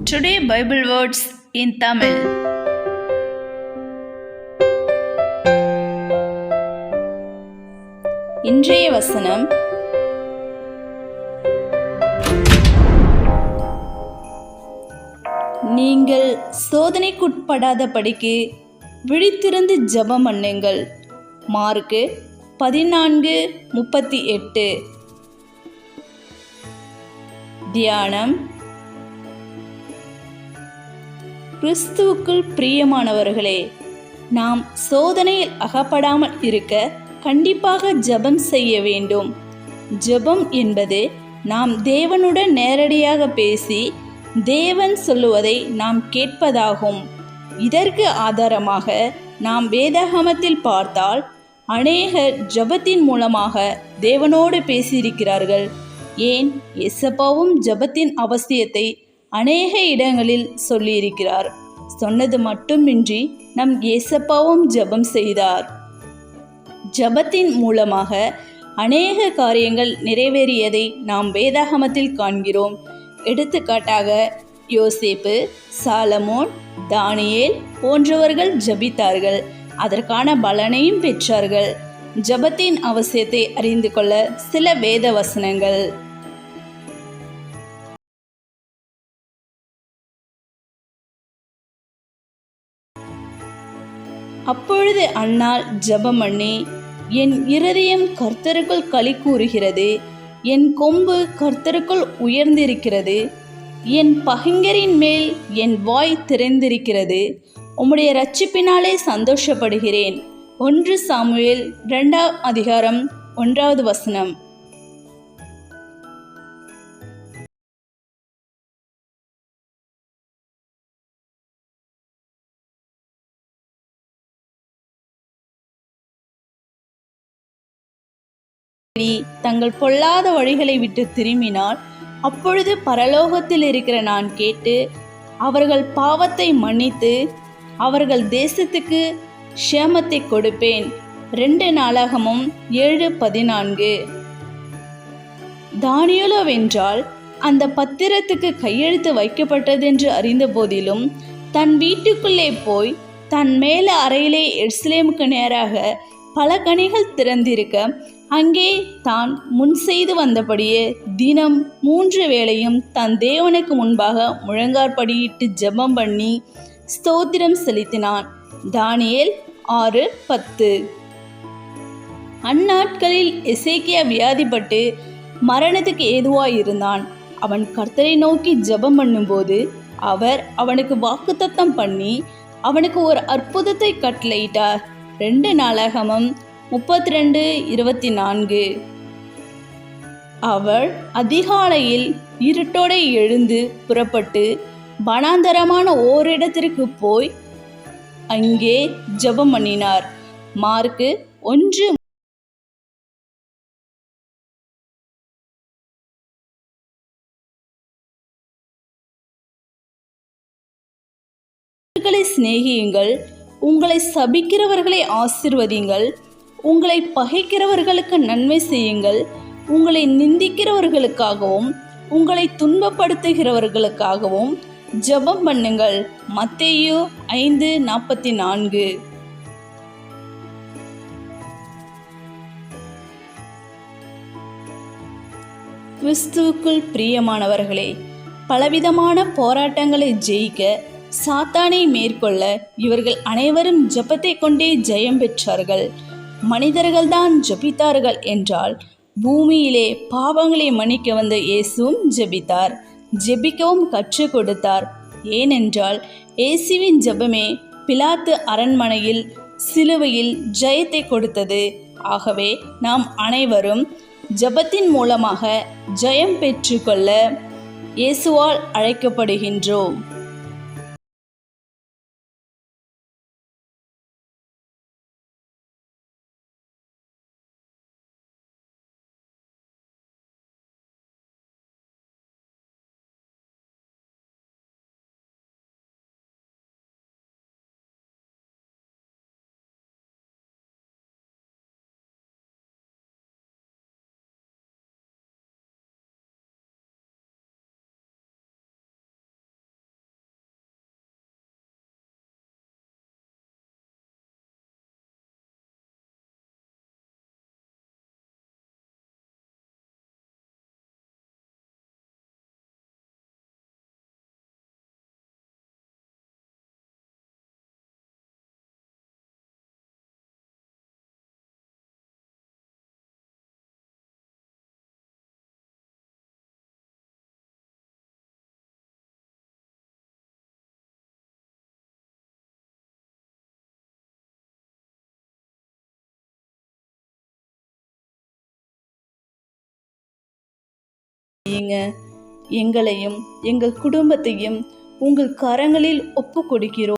Today Bible words in Tamil. இன்றைய வசனம், நீங்கள் சோதனைக்குட்படாதபடிக்கு விழித்திருந்து ஜெபம் பண்ணுங்கள். மார்க்கு 14:38. தியானம். கிறிஸ்துவுக்குள் பிரியமானவர்களே, நாம் சோதனையில் அகப்படாமல் இருக்க கண்டிப்பாக ஜெபம் செய்ய வேண்டும். ஜெபம் என்பது நாம் தேவனுடன் நேரடியாக பேசி தேவன் சொல்லுவதை நாம் கேட்பதாகும். இதற்கு ஆதாரமாக நாம் வேதாகமத்தில் பார்த்தால் அநேகர் ஜெபத்தின் மூலமாக தேவனோடு பேசியிருக்கிறார்கள். ஏன், எசப்பாவும் ஜெபத்தின் அவசியத்தை அநேக இடங்களில் சொல்லியிருக்கிறார். சொன்னது மட்டுமின்றி நம் ஏசப்பாவும் ஜெபம் செய்தார். ஜெபத்தின் மூலமாக அநேக காரியங்கள் நிறைவேறியதை நாம் வேதாகமத்தில் காண்கிறோம். எடுத்துக்காட்டாக யோசேப்பு, சாலமோன், தானியேல் போன்றவர்கள் ஜெபித்தார்கள். அதற்கான பலனையும் பெற்றார்கள். ஜெபத்தின் அவசியத்தை அறிந்து கொள்ள சில வேத வசனங்கள். அப்பொழுது அன்னாள் ஜெபம் பண்ணி, என் இருதயம் கர்த்தருக்குள் களி கூறுகிறது, என் கொம்பு கர்த்தருக்குள் உயர்ந்திருக்கிறது, என் பகைஞரின் மேல் என் வாய் திறந்திருக்கிறது, உம்முடைய இரட்சிப்பினாலே சந்தோஷப்படுகிறேன். 1 சாமுவேல் 2:1. தங்கள் பொல்லாத வழிகளை விட்டு திரும்பினால் அப்பொழுது பரலோகத்தில் இருக்கிற நான் கேட்டு அவர்கள் பாவத்தை மன்னித்து அவர்கள் தேசத்துக்கு க்ஷேமத்தை கொடுப்பேன். 2 நாளாகமம் 7:14. தானியேலோவென்றால் அந்த பத்திரத்துக்கு கையெழுத்து வைக்கப்பட்டதென்று அறிந்த போதிலும் தன் வீட்டுக்குள்ளே போய் தன் மேல அறையிலே எருசலேமுக்கு நேராக பல கனிகள் திறந்திருக்க அங்கே தான் முன் செய்து வந்தபடியே தினம் 3 வேளையும் தன் தேவனுக்கு முன்பாக முழங்காற்படியிட்டு ஜெபம் பண்ணி ஸ்தோத்திரம் செலுத்தினான். தானியேல் 6:10. அந்நாட்களில் எசேக்கியா வியாதிப்பட்டு மரணத்துக்கு ஏதுவாயிருந்தான். அவன் கர்த்தரை நோக்கி ஜெபம் பண்ணும்போது அவர் அவனுக்கு வாக்குத்தத்தம் பண்ணி அவனுக்கு ஒரு அற்புதத்தை கட்டளையிட்டார். 2 நாளாகமம் 32:24. அவள் அதிகாலையில் இருட்டோடு எழுந்து புறப்பட்டு வனாந்தரமான ஓரிடத்திற்கு போய் அங்கே ஜெபம் பண்ணினார். மார்க்கு 1. சிநேகியுங்கள், உங்களை சபிக்கிறவர்களை ஆசீர்வதியுங்கள், உங்களை பகைக்கிறவர்களுக்கு நன்மை செய்யுங்கள், உங்களை நிந்திக்கிறவர்களுக்காகவும் உங்களை துன்பப்படுத்துகிறவர்களுக்காகவும் ஜெபம் பண்ணுங்கள். மத்தேயு 5:44. கிறிஸ்துவுக்குள் பிரியமானவர்களே, பலவிதமான போராட்டங்களை ஜெயிக்க சாத்தானை மேற்கொள்ள இவர்கள் அனைவரும் ஜெபத்தை கொண்டே ஜெயம் பெற்றார்கள். மனிதர்கள்தான் ஜெபித்தார்கள் என்றால் பூமியிலே பாவங்களை மன்னிக்க வந்த இயேசுவும் ஜெபித்தார், ஜெபிக்கவும் கற்றுக் கொடுத்தார். ஏனென்றால் இயேசுவின் ஜெபமே பிலாத்து அரண்மனையில் சிலுவையில் ஜெயத்தை கொடுத்தது. ஆகவே நாம் அனைவரும் ஜெபத்தின் மூலமாக ஜெயம் பெற்றுக்கொள்ள இயேசுவால் அழைக்கப்படுகின்றோம். செய்யுங்க. எங்களையும் எங்கள் குடும்பத்தையும் உங்கள் கரங்களில் ஒப்பு கொடுக்கிறோம்.